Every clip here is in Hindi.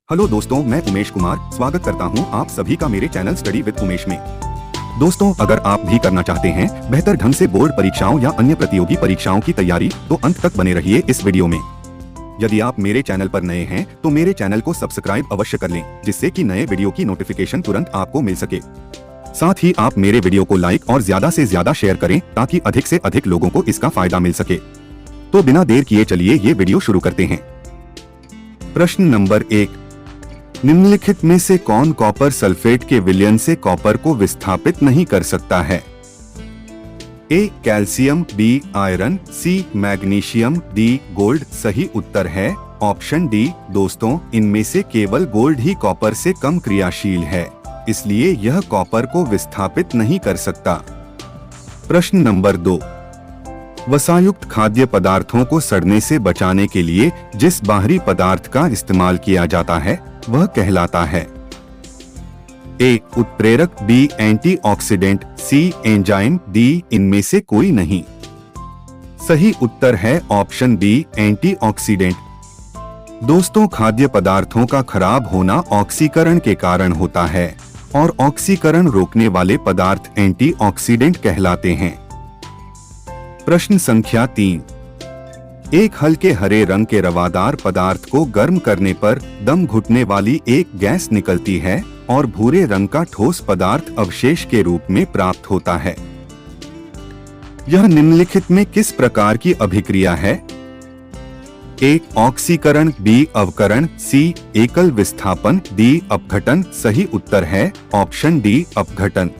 हेलो दोस्तों, मैं उमेश कुमार स्वागत करता हूं आप सभी का मेरे चैनल स्टडी विद उमेश में। दोस्तों, अगर आप भी करना चाहते हैं बेहतर ढंग से बोर्ड परीक्षाओं या अन्य प्रतियोगी परीक्षाओं की तैयारी, तो अंत तक बने रहिए इस वीडियो में। यदि आप मेरे चैनल पर नए हैं तो मेरे चैनल को सब्सक्राइब अवश्य कर लें, जिससे कि नए वीडियो की नोटिफिकेशन तुरंत आपको मिल सके। साथ ही आप मेरे वीडियो को लाइक और ज्यादा से ज्यादा शेयर करें ताकि अधिक से अधिक लोगों को इसका फायदा मिल सके। तो बिना देर किए चलिए ये वीडियो शुरू करते हैं। प्रश्न नंबर 1, निम्नलिखित में से कौन कॉपर सल्फेट के विलयन से कॉपर को विस्थापित नहीं कर सकता है? A calcium, B iron, C magnesium, D gold. सही उत्तर है ऑप्शन डी। दोस्तों, इनमें से केवल गोल्ड ही कॉपर से कम क्रियाशील है, इसलिए यह कॉपर को विस्थापित नहीं कर सकता। प्रश्न नंबर 2, वसायुक्त खाद्य पदार्थों को सड़ने से बचाने के लिए जिस बाहरी पदार्थ का इस्तेमाल किया जाता है वह कहलाता है? ए उत्प्रेरक, बी एंटीऑक्सीडेंट, सी एंजाइम, डी इनमें से कोई नहीं। सही उत्तर है ऑप्शन बी एंटीऑक्सीडेंट। दोस्तों, खाद्य पदार्थों का खराब होना ऑक्सीकरण के कारण होता है और ऑक्सीकरण रोकने वाले पदार्थ एंटीऑक्सीडेंट कहलाते हैं। प्रश्न संख्या 3, एक हल्के हरे रंग के रवादार पदार्थ को गर्म करने पर दम घुटने वाली एक गैस निकलती है और भूरे रंग का ठोस पदार्थ अवशेष के रूप में प्राप्त होता है। यह निम्नलिखित में किस प्रकार की अभिक्रिया है? ए ऑक्सीकरण, बी अवकरण, सी एकल विस्थापन, डी अपघटन। सही उत्तर है ऑप्शन डी अपघटन।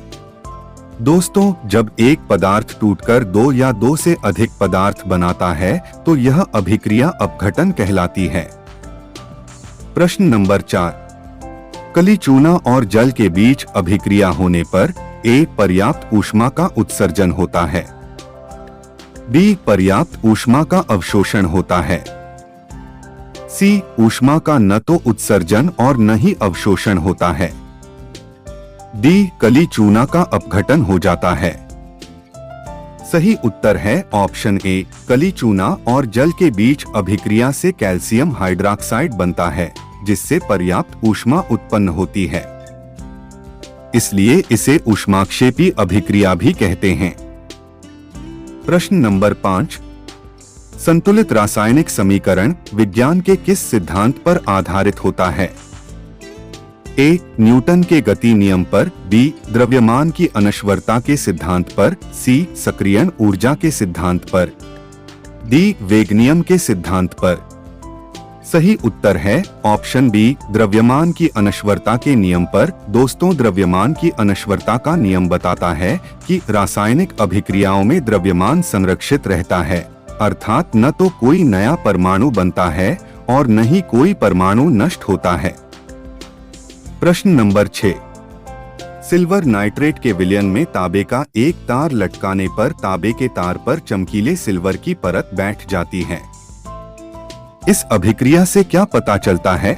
दोस्तों, जब एक पदार्थ टूटकर दो या दो से अधिक पदार्थ बनाता है तो यह अभिक्रिया अपघटन कहलाती है। प्रश्न नंबर 4, कली चूना और जल के बीच अभिक्रिया होने पर ए पर्याप्त ऊष्मा का उत्सर्जन होता है, बी पर्याप्त ऊष्मा का अवशोषण होता है, सी ऊष्मा का न तो उत्सर्जन और न ही अवशोषण होता है, डी कली चूना का अपघटन हो जाता है। सही उत्तर है ऑप्शन ए, कली चूना और जल के बीच अभिक्रिया से कैल्शियम हाइड्रॉक्साइड बनता है, जिससे पर्याप्त ऊष्मा उत्पन्न होती है, इसलिए इसे ऊष्माक्षेपी अभिक्रिया भी कहते हैं। प्रश्न नंबर 5, संतुलित रासायनिक समीकरण विज्ञान के किस सिद्धांत पर आधारित होता है? ए न्यूटन के गति नियम पर, बी द्रव्यमान की अनश्वरता के सिद्धांत पर, सी सक्रियण ऊर्जा के सिद्धांत पर, डी वेग नियम के सिद्धांत पर। सही उत्तर है ऑप्शन बी द्रव्यमान की अनश्वरता के नियम पर। दोस्तों, द्रव्यमान की अनश्वरता का नियम बताता है कि रासायनिक अभिक्रियाओं में द्रव्यमान संरक्षित रहता है, अर्थात न तो कोई नया परमाणु बनता है और न ही कोई परमाणु नष्ट होता है। प्रश्न नंबर 6, सिल्वर नाइट्रेट के विलयन में तांबे का एक तार लटकाने पर तांबे के तार पर चमकीले सिल्वर की परत बैठ जाती है। इस अभिक्रिया से क्या पता चलता है?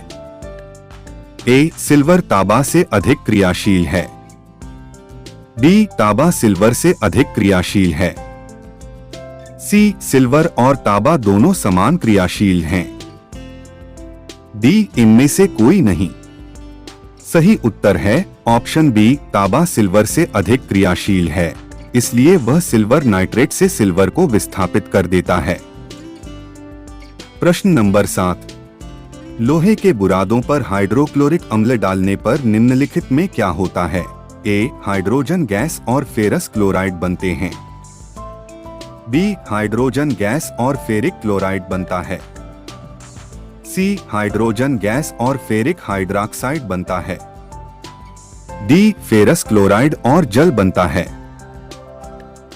ए सिल्वर तांबा से अधिक क्रियाशील है, बी तांबा सिल्वर से अधिक क्रियाशील है, सी सिल्वर और तांबा दोनों समान क्रियाशील हैं, डी इनमें से कोई नहीं। सही उत्तर है ऑप्शन बी तांबा सिल्वर से अधिक क्रियाशील है, इसलिए वह सिल्वर नाइट्रेट से सिल्वर को विस्थापित कर देता है। प्रश्न नंबर 7, लोहे के बुरादों पर हाइड्रोक्लोरिक अम्ल डालने पर निम्नलिखित में क्या होता है? ए हाइड्रोजन गैस और फेरस क्लोराइड बनते हैं, बी हाइड्रोजन गैस और फेरिक क्लोराइड बनता है, सी हाइड्रोजन गैस और फेरिक हाइड्रॉक्साइड बनता है, डी फेरस क्लोराइड और जल बनता है।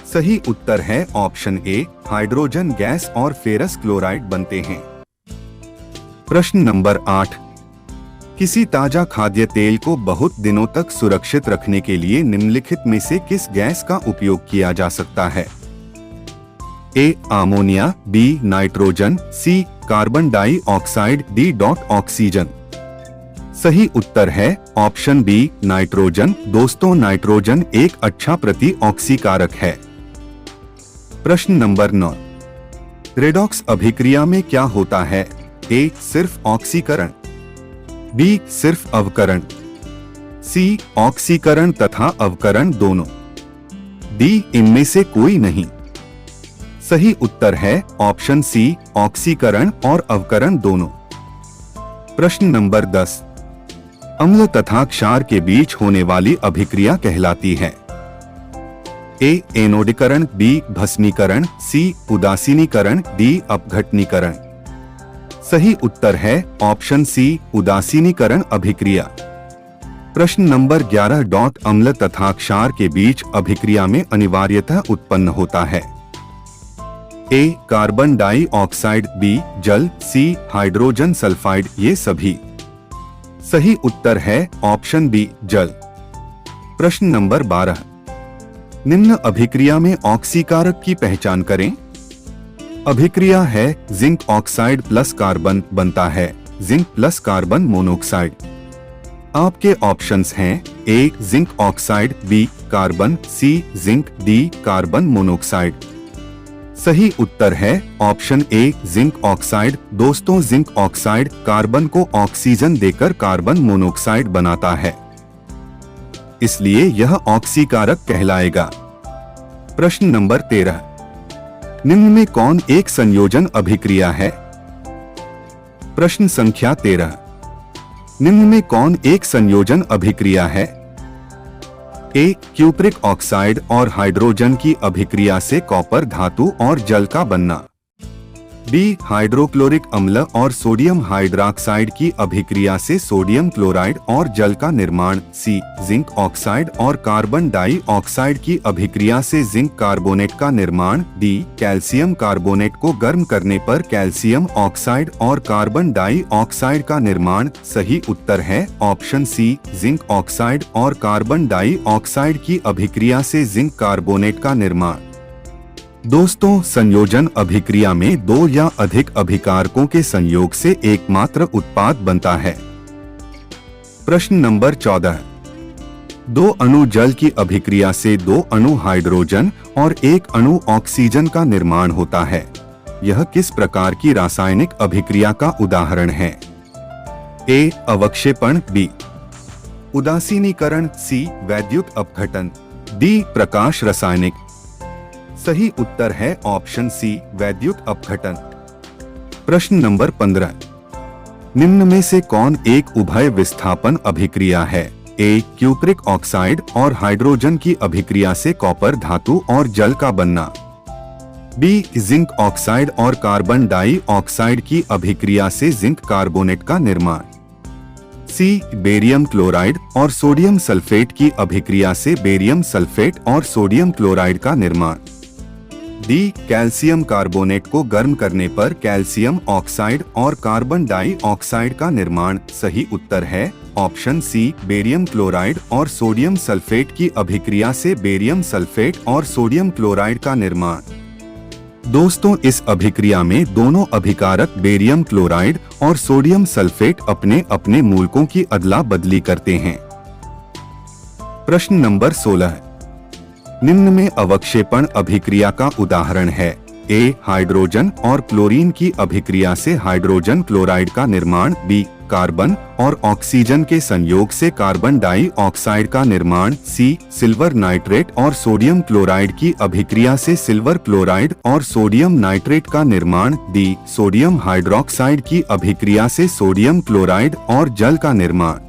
सही उत्तर है ऑप्शन ए हाइड्रोजन गैस और फेरस क्लोराइड बनते हैं। प्रश्न नंबर 8, किसी ताजा खाद्य तेल को बहुत दिनों तक सुरक्षित रखने के लिए निम्नलिखित में से किस गैस का उपयोग किया जा सकता है? A ammonia, B nitrogen, C carbon dioxide, D oxygen. सही उत्तर है ऑप्शन बी नाइट्रोजन। दोस्तों, नाइट्रोजन एक अच्छा प्रतिऑक्सीकारक है। प्रश्न नंबर 9, रेडॉक्स अभिक्रिया में क्या होता है? ए सिर्फ ऑक्सीकरण, बी सिर्फ अवकरण, सी ऑक्सीकरण तथा अवकरण दोनों, डी इनमें से कोई नहीं। सही उत्तर है ऑप्शन सी ऑक्सीकरण और अवकरण दोनों। प्रश्न नंबर 10, अम्ल तथा क्षार के बीच होने वाली अभिक्रिया कहलाती है? ए एनोडीकरण, बी भस्मीकरण, सी उदासीनीकरण, डी अपघटनीकरण। सही उत्तर है ऑप्शन सी उदासीनीकरण अभिक्रिया। प्रश्न नंबर 11, अम्ल तथा क्षार के बीच अभिक्रिया में अनिवार्यतः उत्पन्न होता है? ए कार्बन डाइऑक्साइड, बी जल, सी हाइड्रोजन सल्फाइड, ये सभी। सही उत्तर है ऑप्शन बी जल। प्रश्न नंबर 12, निम्न अभिक्रिया में ऑक्सीकारक की पहचान करें। अभिक्रिया है जिंक ऑक्साइड प्लस कार्बन बनता है जिंक प्लस कार्बन मोनोऑक्साइड। आपके ऑप्शंस हैं A zinc oxide, B carbon, C zinc, D carbon monoxide. सही उत्तर है ऑप्शन ए जिंक ऑक्साइड। दोस्तों, जिंक ऑक्साइड कार्बन को ऑक्सीजन देकर कार्बन मोनोऑक्साइड बनाता है, इसलिए यह ऑक्सीकारक कहलाएगा। प्रश्न नंबर 13, निम्न में कौन एक संयोजन अभिक्रिया है? प्रश्न संख्या 13, निम्न में कौन एक संयोजन अभिक्रिया है? ए क्यूप्रिक ऑक्साइड और हाइड्रोजन की अभिक्रिया से कॉपर धातु और जल का बनना, बी हाइड्रोक्लोरिक अम्ल और सोडियम हाइड्रॉक्साइड की अभिक्रिया से सोडियम क्लोराइड और जल का निर्माण, सी जिंक ऑक्साइड और कार्बन डाइऑक्साइड की अभिक्रिया से जिंक कार्बोनेट का निर्माण, डी कैल्शियम कार्बोनेट को गर्म करने पर कैल्शियम ऑक्साइड और कार्बन डाइऑक्साइड का निर्माण। सही उत्तर है ऑप्शन सी जिंक ऑक्साइड और कार्बन डाइऑक्साइड की अभिक्रिया से जिंक कार्बोनेट का निर्माण। दोस्तों, संयोजन अभिक्रिया में दो या अधिक अभिकारकों के संयोग से एकमात्र उत्पाद बनता है। प्रश्न नंबर 14, दो अणु जल की अभिक्रिया से दो अणु हाइड्रोजन और एक अणु ऑक्सीजन का निर्माण होता है। यह किस प्रकार की रासायनिक अभिक्रिया का उदाहरण है? ए अवक्षेपण, बी उदासीनीकरण, सी वैद्युत अपघटन, डी प्रकाश रासायनिक। सही उत्तर है ऑप्शन सी वैद्युत अपघटन। प्रश्न नंबर 15, निम्न में से कौन एक उभय विस्थापन अभिक्रिया है? ए क्यूप्रिक ऑक्साइड और हाइड्रोजन की अभिक्रिया से कॉपर धातु और जल का बनना, बी जिंक ऑक्साइड और कार्बन डाइऑक्साइड की अभिक्रिया से जिंक कार्बोनेट का निर्माण, सी बेरियम क्लोराइड और सोडियम सल्फेट की अभिक्रिया से बेरियम सल्फेट और सोडियम क्लोराइड का निर्माण, डी कैल्शियम कार्बोनेट को गर्म करने पर कैल्शियम ऑक्साइड और कार्बन डाइऑक्साइड का निर्माण। सही उत्तर है ऑप्शन सी बेरियम क्लोराइड और सोडियम सल्फेट की अभिक्रिया से बेरियम सल्फेट और सोडियम क्लोराइड का निर्माण। दोस्तों, इस अभिक्रिया में दोनों अभिकारक बेरियम क्लोराइड और सोडियम सल्फेट अपने अपने मूलकों की अदला बदली करते हैं। प्रश्न नंबर 16, निम्न में अवक्षेपण अभिक्रिया का उदाहरण है? ए हाइड्रोजन और क्लोरीन की अभिक्रिया से हाइड्रोजन क्लोराइड का निर्माण, बी कार्बन और ऑक्सीजन के संयोग से कार्बन डाइऑक्साइड का निर्माण, सी सिल्वर नाइट्रेट और सोडियम क्लोराइड की अभिक्रिया से सिल्वर क्लोराइड और सोडियम नाइट्रेट का निर्माण, डी सोडियम हाइड्रॉक्साइड की अभिक्रिया से सोडियम क्लोराइड और जल का निर्माण।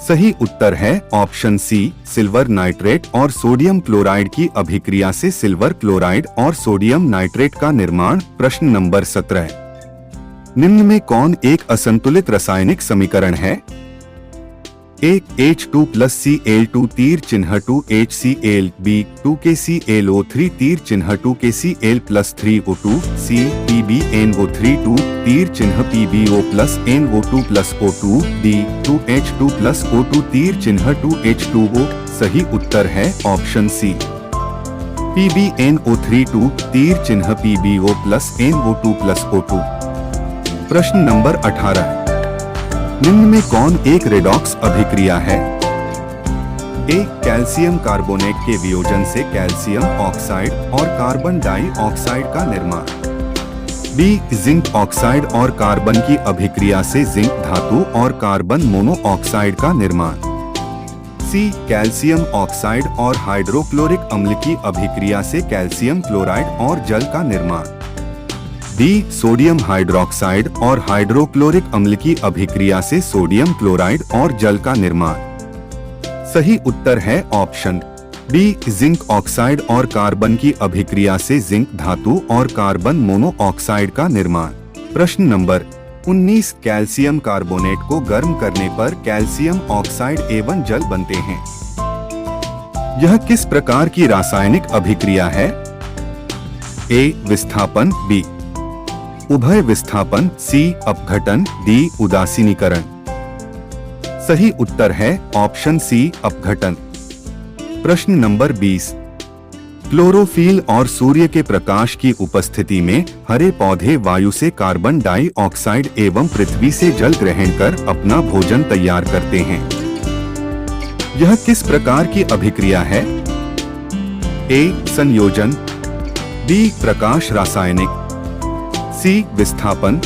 सही उत्तर है ऑप्शन सी सिल्वर नाइट्रेट और सोडियम क्लोराइड की अभिक्रिया से सिल्वर क्लोराइड और सोडियम नाइट्रेट का निर्माण। प्रश्न नंबर 17, निम्न में कौन एक असंतुलित रासायनिक समीकरण है? ए H2 प्लस Cl2 तीर चिन्ह 2 HCl, बी 2KClO3 तीर चिन्ह 2KCl प्लस 3O2, सी PbNO3 2 तीर चिन्ह PbO plus NO2 plus O2, D 2H2 plus O2 तीर चिन्ह 2H2O। सही उत्तर है ऑप्शन सी PbNO3 2 तीर चिन्ह PbO plus NO2 plus O2। प्रश्न नंबर 18, निम्न में कौन एक रेडॉक्स अभिक्रिया है? ए कैल्शियम कार्बोनेट के वियोजन से कैल्शियम ऑक्साइड और कार्बन डाइऑक्साइड का निर्माण, बी जिंक ऑक्साइड और कार्बन की अभिक्रिया से जिंक धातु और कार्बन मोनोऑक्साइड का निर्माण। सी कैल्शियम ऑक्साइड और हाइड्रोक्लोरिक अम्ल की अभिक्रिया से कैल्शियम क्लोराइड और जल का निर्माण। डी सोडियम हाइड्रोक्साइड और हाइड्रोक्लोरिक अम्ल की अभिक्रिया से सोडियम क्लोराइड और जल का निर्माण। सही उत्तर है ऑप्शन बी जिंक ऑक्साइड और कार्बन की अभिक्रिया से जिंक धातु और कार्बन मोनोऑक्साइड का निर्माण। प्रश्न नंबर 19 कैल्शियम कार्बोनेट को गर्म करने पर कैल्शियम ऑक्साइड एवं जल बनते हैं। यह किस प्रकार की रासायनिक अभिक्रिया है? ए विस्थापन, बी उभय विस्थापन, सी अपघटन, डी उदासीनीकरण। सही उत्तर है ऑप्शन सी अपघटन। प्रश्न नंबर 20 क्लोरोफिल और सूर्य के प्रकाश की उपस्थिति में हरे पौधे वायु से कार्बन डाइऑक्साइड एवं पृथ्वी से जल ग्रहण कर अपना भोजन तैयार करते हैं। यह किस प्रकार की अभिक्रिया है? ए संयोजन, बी प्रकाश रासायनिक, सी विस्थापन,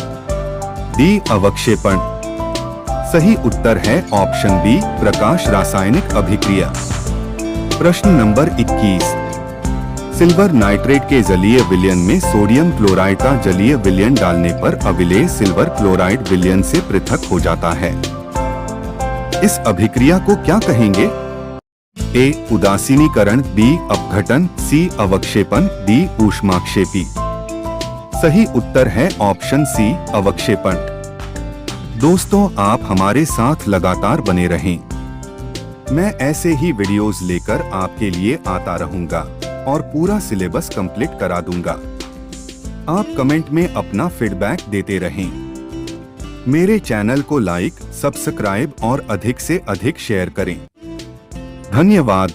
डी अवक्षेपण। सही उत्तर है ऑप्शन बी प्रकाश रासायनिक अभिक्रिया। प्रश्न नंबर 21 सिल्वर नाइट्रेट के जलीय विलयन में सोडियम क्लोराइड का जलीय विलयन डालने पर अविलेय सिल्वर क्लोराइड विलयन से पृथक हो जाता है। इस अभिक्रिया को क्या कहेंगे? ए उदासीनीकरण, बी अपघटन, सी अवक्षेपन, डी ऊष्माक्षेपी। सही उत्तर है ऑप्शन सी अवक्षेपण। दोस्तों, आप हमारे साथ लगातार बने रहें। मैं ऐसे ही वीडियोस लेकर आपके लिए आता रहूंगा और पूरा सिलेबस कंप्लीट करा दूंगा। आप कमेंट में अपना फीडबैक देते रहें। मेरे चैनल को लाइक, सब्सक्राइब और अधिक से अधिक शेयर करें। धन्यवाद।